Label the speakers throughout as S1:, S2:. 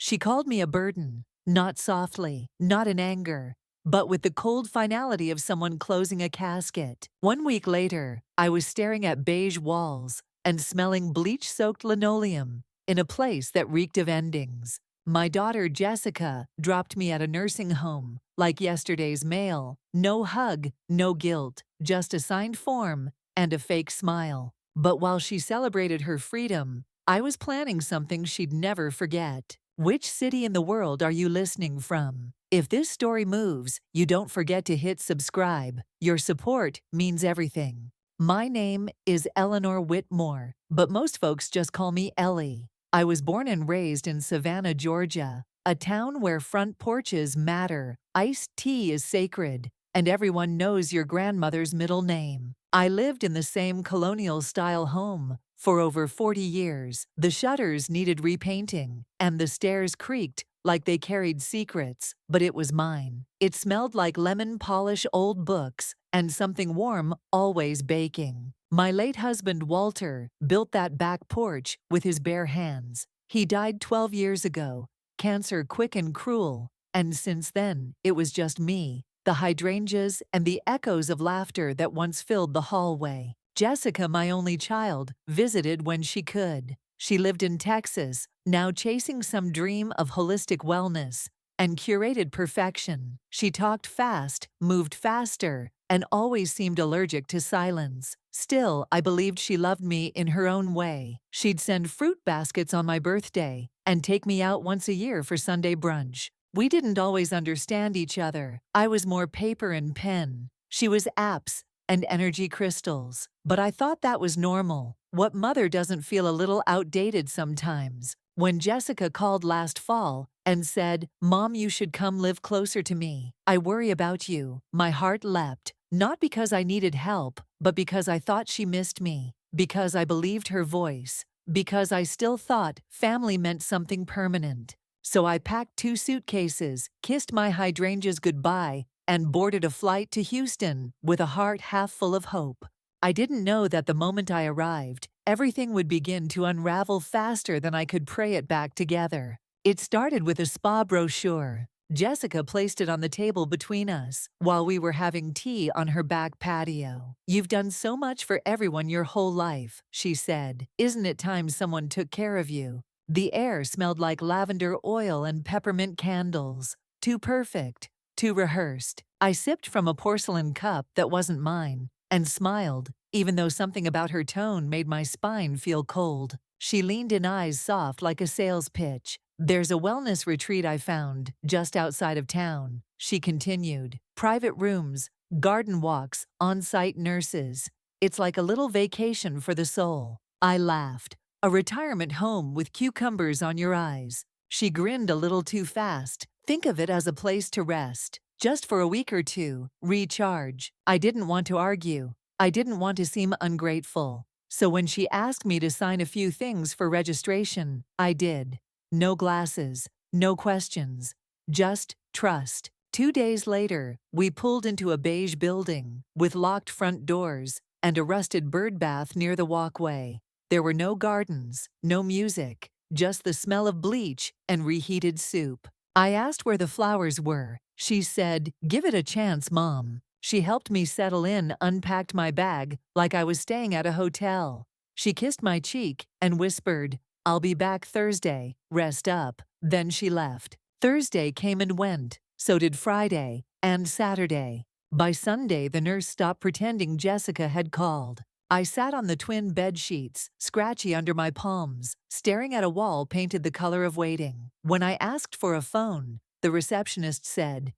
S1: She called me a burden, not softly, not in anger, but with the cold finality of someone closing a casket. 1 week later, I was staring at beige walls and smelling bleach-soaked linoleum in a place that reeked of endings. My daughter Jessica dropped me at a nursing home, like yesterday's mail. No hug, no guilt, just a signed form and a fake smile. But while she celebrated her freedom, I was planning something she'd never forget. Which city in the world are you listening from? If this story moves, you don't forget to hit subscribe. Your support means everything. My name is Eleanor Whitmore, but most folks just call me Ellie. I was born and raised in Savannah, Georgia, a town where front porches matter, iced tea is sacred, and everyone knows your grandmother's middle name. I lived in the same colonial-style home for over 40 years. The shutters needed repainting, and the stairs creaked like they carried secrets, but it was mine. It smelled like lemon polish, old books, and something warm always baking. My late husband Walter built that back porch with his bare hands. He died 12 years ago, cancer quick and cruel, and since then, it was just me, the hydrangeas, and the echoes of laughter that once filled the hallway. Jessica, my only child, visited when she could. She lived in Texas, now chasing some dream of holistic wellness and curated perfection. She talked fast, moved faster, and always seemed allergic to silence. Still, I believed she loved me in her own way. She'd send fruit baskets on my birthday and take me out once a year for Sunday brunch. We didn't always understand each other. I was more paper and pen. She was apps and energy crystals. But I thought that was normal. What mother doesn't feel a little outdated sometimes? When Jessica called last fall and said, "Mom, you should come live closer to me. I worry about you," my heart leapt. Not because I needed help, but because I thought she missed me. Because I believed her voice. Because I still thought family meant something permanent. So I packed 2 suitcases, kissed my hydrangeas goodbye, and boarded a flight to Houston with a heart half full of hope. I didn't know that the moment I arrived, everything would begin to unravel faster than I could pray it back together. It started with a spa brochure. Jessica placed it on the table between us while we were having tea on her back patio. "You've done so much for everyone your whole life," she said. "Isn't it time someone took care of you?" The air smelled like lavender oil and peppermint candles. Too perfect, too rehearsed. I sipped from a porcelain cup that wasn't mine and smiled, even though something about her tone made my spine feel cold. She leaned in, eyes soft like a sales pitch. "There's a wellness retreat I found just outside of town," she continued. "Private rooms, garden walks, on-site nurses. It's like a little vacation for the soul." I laughed. "A retirement home with cucumbers on your eyes." She grinned a little too fast. "Think of it as a place to rest. Just for a week or two, recharge." I didn't want to argue. I didn't want to seem ungrateful. So when she asked me to sign a few things for registration, I did. No glasses, no questions, just trust. 2 days later, we pulled into a beige building with locked front doors and a rusted bird bath near the walkway. There were no gardens, no music, just the smell of bleach and reheated soup. I asked where the flowers were. She said, "Give it a chance, Mom." She helped me settle in, unpacked my bag like I was staying at a hotel. She kissed my cheek and whispered, "I'll be back Thursday, rest up." Then she left. Thursday came and went. So did Friday and Saturday. By Sunday, the nurse stopped pretending Jessica had called. I sat on the twin bed sheets, scratchy under my palms, staring at a wall painted the color of waiting. When I asked for a phone, the receptionist said,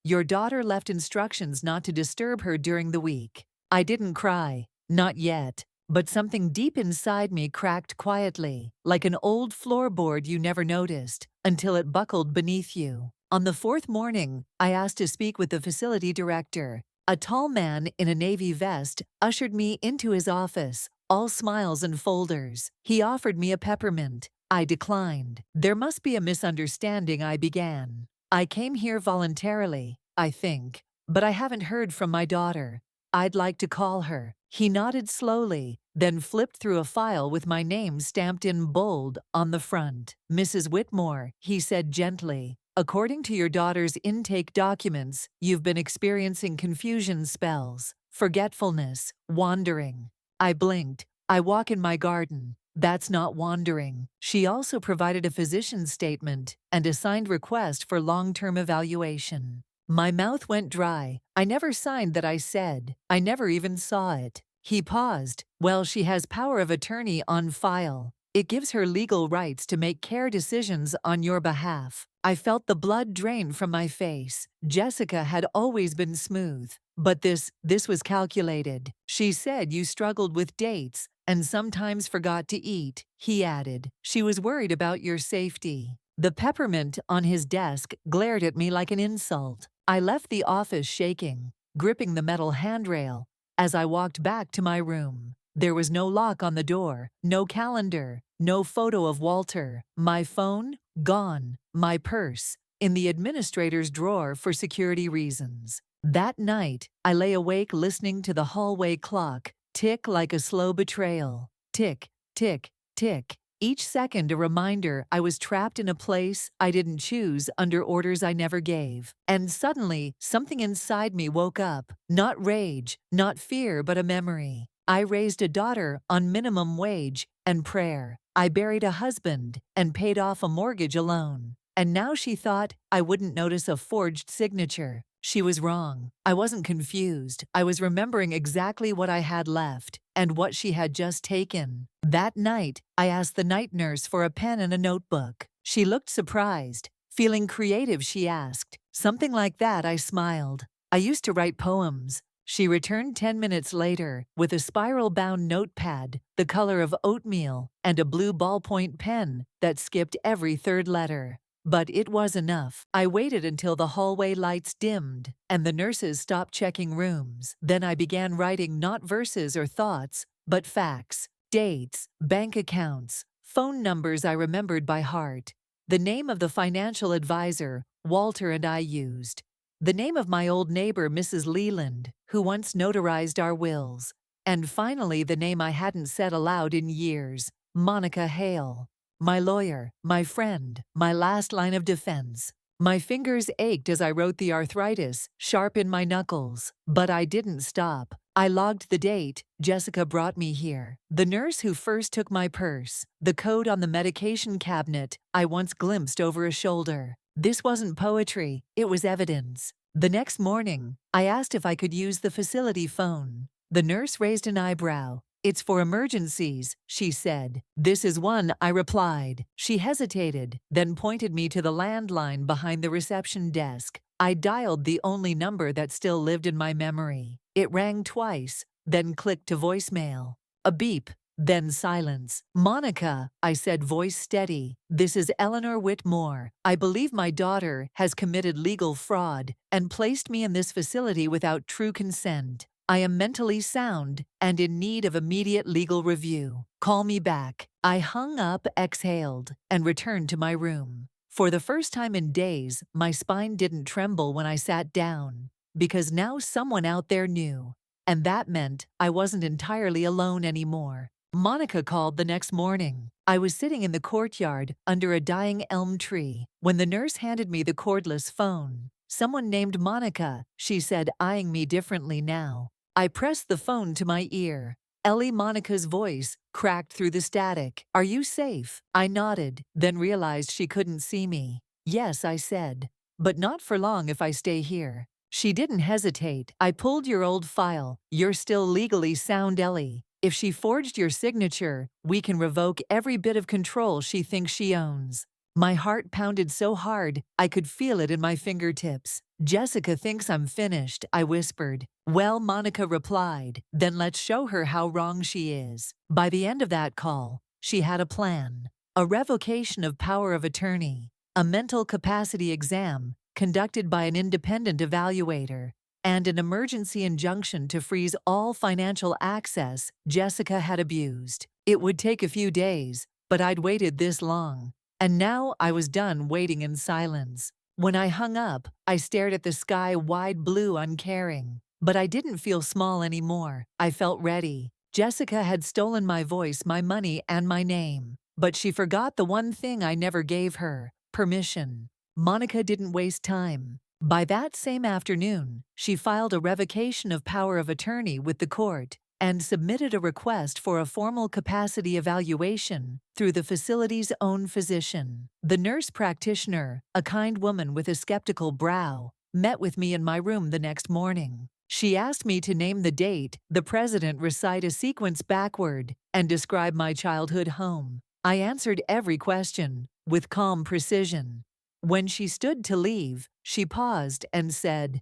S1: "Your daughter left instructions not to disturb her during the week." I didn't cry, not yet, but something deep inside me cracked quietly, like an old floorboard you never noticed until it buckled beneath you. On the 4th morning, I asked to speak with the facility director. A tall man in a navy vest ushered me into his office, all smiles and folders. He offered me a peppermint. I declined. "There must be a misunderstanding," I began. "I came here voluntarily, I think, but I haven't heard from my daughter." I'd like to call her. He nodded slowly, then flipped through a file with my name stamped in bold on the front. Mrs. Whitmore, he said gently, according to your daughter's intake documents, you've been experiencing confusion spells, forgetfulness, wandering. I blinked. I walk in my garden. That's not wandering. She also provided a physician's statement and a signed request for long-term evaluation. My mouth went dry. I never signed that, I said. I never even saw it. He paused. Well, she has power of attorney on file. It gives her legal rights to make care decisions on your behalf. I felt the blood drain from my face. Jessica had always been smooth, but this was calculated. She said you struggled with dates and sometimes forgot to eat, he added. She was worried about your safety. The peppermint on his desk glared at me like an insult. I left the office shaking, gripping the metal handrail. As I walked back to my room, there was no lock on the door, no calendar, no photo of Walter. My phone? Gone. My purse? In the administrator's drawer for security reasons. That night, I lay awake listening to the hallway clock tick like a slow betrayal. Tick, tick, tick. Each second a reminder I was trapped in a place I didn't choose under orders I never gave. And suddenly, something inside me woke up. Not rage, not fear, but a memory. I raised a daughter on minimum wage and prayer. I buried a husband and paid off a mortgage alone. And now she thought I wouldn't notice a forged signature. She was wrong. I wasn't confused. I was remembering exactly what I had left and what she had just taken. That night, I asked the night nurse for a pen and a notebook. She looked surprised. Feeling creative, she asked. Something like that, I smiled. I used to write poems. She returned 10 minutes later with a spiral-bound notepad, the color of oatmeal, and a blue ballpoint pen that skipped every third letter. But it was enough. I waited until the hallway lights dimmed and the nurses stopped checking rooms. Then I began writing not verses or thoughts, but facts, dates, bank accounts, phone numbers I remembered by heart, the name of the financial advisor Walter and I used, the name of my old neighbor Mrs. Leland, who once notarized our wills, and finally the name I hadn't said aloud in years, Monica Hale. My lawyer, my friend, my last line of defense. My fingers ached as I wrote, the arthritis sharp in my knuckles. But I didn't stop. I logged the date Jessica brought me here, the nurse who first took my purse, the code on the medication cabinet I once glimpsed over a shoulder. This wasn't poetry, it was evidence. The next morning, I asked if I could use the facility phone. The nurse raised an eyebrow. It's for emergencies, she said. This is one, I replied. She hesitated, then pointed me to the landline behind the reception desk. I dialed the only number that still lived in my memory. It rang twice, then clicked to voicemail. A beep, then silence. Monica, I said, voice steady. This is Eleanor Whitmore. I believe my daughter has committed legal fraud and placed me in this facility without true consent. I am mentally sound and in need of immediate legal review. Call me back. I hung up, exhaled, and returned to my room. For the first time in days, my spine didn't tremble when I sat down, because now someone out there knew. And that meant I wasn't entirely alone anymore. Monica called the next morning. I was sitting in the courtyard under a dying elm tree when the nurse handed me the cordless phone. Someone named Monica, she said, eyeing me differently now. I pressed the phone to my ear. Ellie, Monica's voice cracked through the static. Are you safe? I nodded, then realized she couldn't see me. Yes, I said, but not for long if I stay here. She didn't hesitate. I pulled your old file. You're still legally sound, Ellie. If she forged your signature, we can revoke every bit of control she thinks she owns. My heart pounded so hard, I could feel it in my fingertips. Jessica thinks I'm finished, I whispered. Well, Monica replied, then let's show her how wrong she is. By the end of that call, she had a plan. A revocation of power of attorney, a mental capacity exam conducted by an independent evaluator, and an emergency injunction to freeze all financial access Jessica had abused. It would take a few days, but I'd waited this long. And now I was done waiting in silence. When I hung up, I stared at the sky, wide blue, uncaring. But I didn't feel small anymore. I felt ready. Jessica had stolen my voice, my money, and my name. But she forgot the one thing I never gave her: permission. Monica didn't waste time. By that same afternoon, she filed a revocation of power of attorney with the court and submitted a request for a formal capacity evaluation through the facility's own physician. The nurse practitioner, a kind woman with a skeptical brow, met with me in my room the next morning. She asked me to name the date, the president recite a sequence backward, and describe my childhood home. I answered every question with calm precision. When she stood to leave, she paused and said,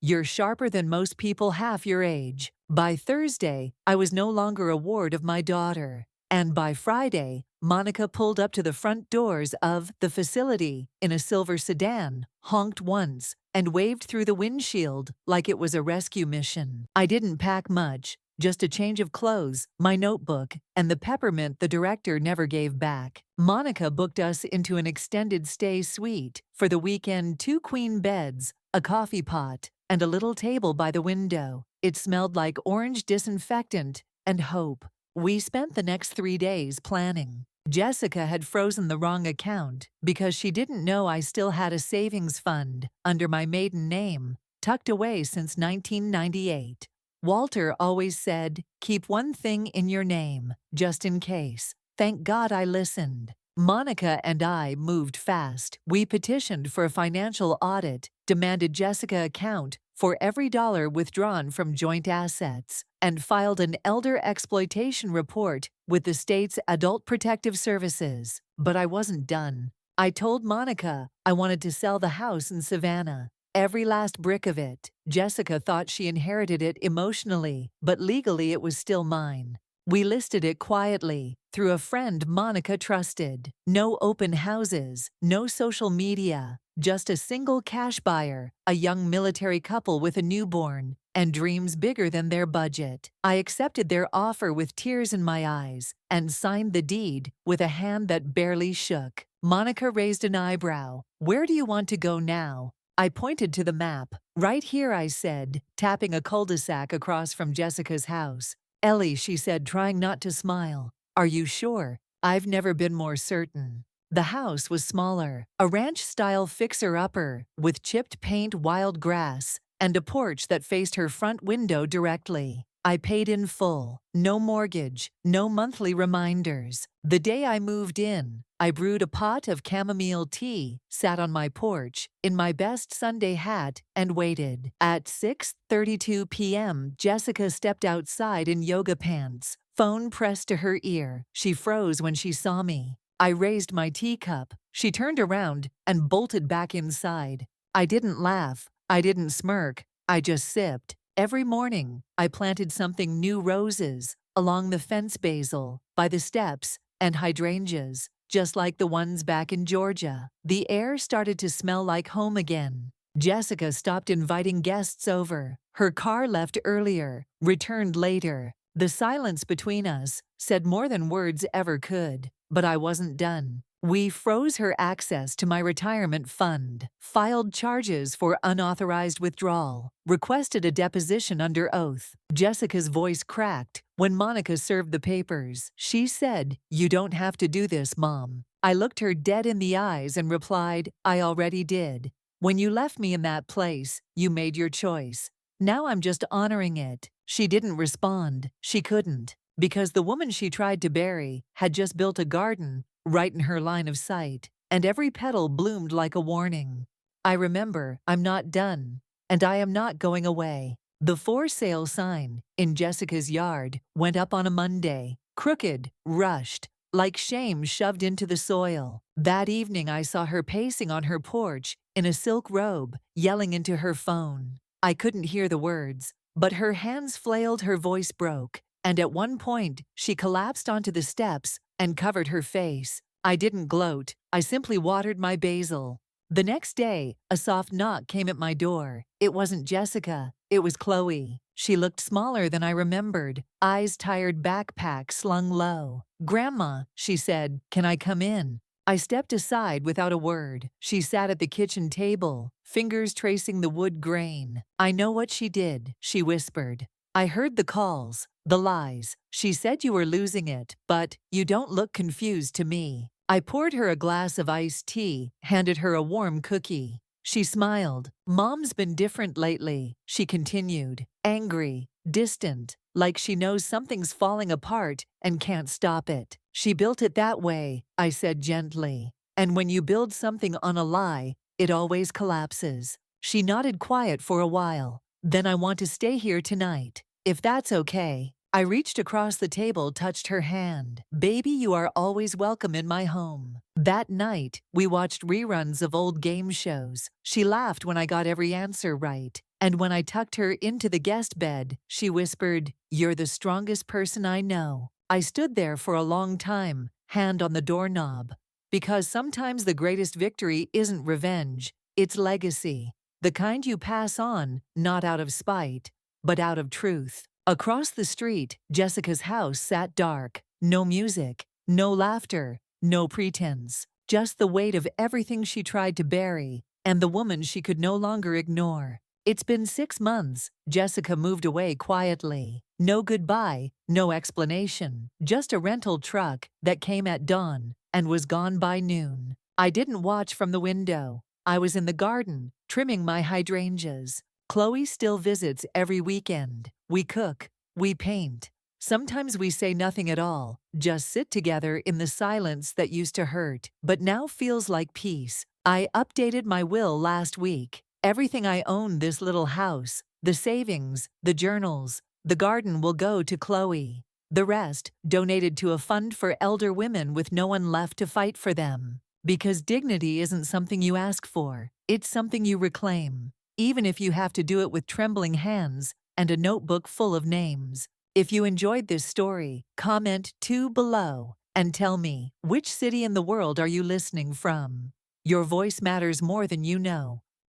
S1: "You're sharper than most people half your age." By Thursday, I was no longer a ward of my daughter. And by Friday, Monica pulled up to the front doors of the facility in a silver sedan, honked once, and waved through the windshield like it was a rescue mission. I didn't pack much, just a change of clothes, my notebook, and the peppermint the director never gave back. Monica booked us into an extended stay suite for the weekend, 2 queen beds, a coffee pot, and a little table by the window. It smelled like orange disinfectant and hope. We spent the next 3 days planning. Jessica had frozen the wrong account because she didn't know I still had a savings fund under my maiden name, tucked away since 1998. Walter always said, "Keep one thing in your name, just in case." Thank God I listened. Monica and I moved fast. We petitioned for a financial audit, demanded Jessica account for every dollar withdrawn from joint assets, and filed an elder exploitation report with the state's Adult Protective Services. But I wasn't done. I told Monica I wanted to sell the house in Savannah. Every last brick of it. Jessica thought she inherited it emotionally, but legally it was still mine. We listed it quietly, through a friend Monica trusted. No open houses, no social media, just a single cash buyer, a young military couple with a newborn, and dreams bigger than their budget. I accepted their offer with tears in my eyes and signed the deed with a hand that barely shook. Monica raised an eyebrow. "Where do you want to go now?" I pointed to the map. "Right here," I said, tapping a cul-de-sac across from Jessica's house. "Ellie," she said, trying not to smile. "Are you sure?" I've never been more certain. The house was smaller, a ranch-style fixer-upper, with chipped paint, wild grass, and a porch that faced her front window directly. I paid in full. No mortgage, no monthly reminders. The day I moved in, I brewed a pot of chamomile tea, sat on my porch, in my best Sunday hat, and waited. At 6:32 p.m., Jessica stepped outside in yoga pants, phone pressed to her ear. She froze when she saw me. I raised my teacup. She turned around and bolted back inside. I didn't laugh. I didn't smirk. I just sipped. Every morning, I planted something new: roses, along the fence, basil, by the steps, and hydrangeas, just like the ones back in Georgia. The air started to smell like home again. Jessica stopped inviting guests over. Her car left earlier, returned later. The silence between us said more than words ever could. But I wasn't done. We froze her access to my retirement fund, filed charges for unauthorized withdrawal, requested a deposition under oath. Jessica's voice cracked when Monica served the papers. She said, "You don't have to do this, Mom." I looked her dead in the eyes and replied, "I already did. When you left me in that place, you made your choice. Now I'm just honoring it." She didn't respond. She couldn't, because the woman she tried to bury had just built a garden right in her line of sight, and every petal bloomed like a warning. I remember, I'm not done, and I am not going away. The for sale sign in Jessica's yard went up on a Monday, crooked, rushed, like shame shoved into the soil. That evening I saw her pacing on her porch in a silk robe, yelling into her phone. I couldn't hear the words, but her hands flailed, her voice broke, and at one point she collapsed onto the steps and covered her face. I didn't gloat. I simply watered my basil. The next day, a soft knock came at my door. It wasn't Jessica. It was Chloe. She looked smaller than I remembered, eyes tired, backpack slung low. "Grandma," she said, "can I come in?" I stepped aside without a word. She sat at the kitchen table, fingers tracing the wood grain. "I know what she did," she whispered. "I heard the calls, the lies. She said you were losing it, but you don't look confused to me." I poured her a glass of iced tea, handed her a warm cookie. She smiled. "Mom's been different lately," she continued. "Angry, distant, like she knows something's falling apart and can't stop it." "She built it that way," I said gently. "And when you build something on a lie, it always collapses." She nodded quiet for a while. "Then I want to stay here tonight, if that's okay." I reached across the table, touched her hand. "Baby, you are always welcome in my home." That night, we watched reruns of old game shows. She laughed when I got every answer right. And when I tucked her into the guest bed, she whispered, "You're the strongest person I know." I stood there for a long time, hand on the doorknob. Because sometimes the greatest victory isn't revenge, it's legacy. The kind you pass on, not out of spite, but out of truth. Across the street, Jessica's house sat dark. No music, no laughter, no pretense. Just the weight of everything she tried to bury, and the woman she could no longer ignore. It's been 6 months. Jessica moved away quietly. No goodbye, no explanation. Just a rental truck that came at dawn and was gone by noon. I didn't watch from the window. I was in the garden, trimming my hydrangeas. Chloe still visits every weekend. We cook, we paint. Sometimes we say nothing at all, just sit together in the silence that used to hurt, but now feels like peace. I updated my will last week. Everything I own, this little house, the savings, the journals, the garden, will go to Chloe. The rest, donated to a fund for elder women with no one left to fight for them. Because dignity isn't something you ask for, it's something you reclaim. Even if you have to do it with trembling hands and a notebook full of names. If you enjoyed this story, comment 2 below and tell me, which city in the world are you listening from? Your voice matters more than you know.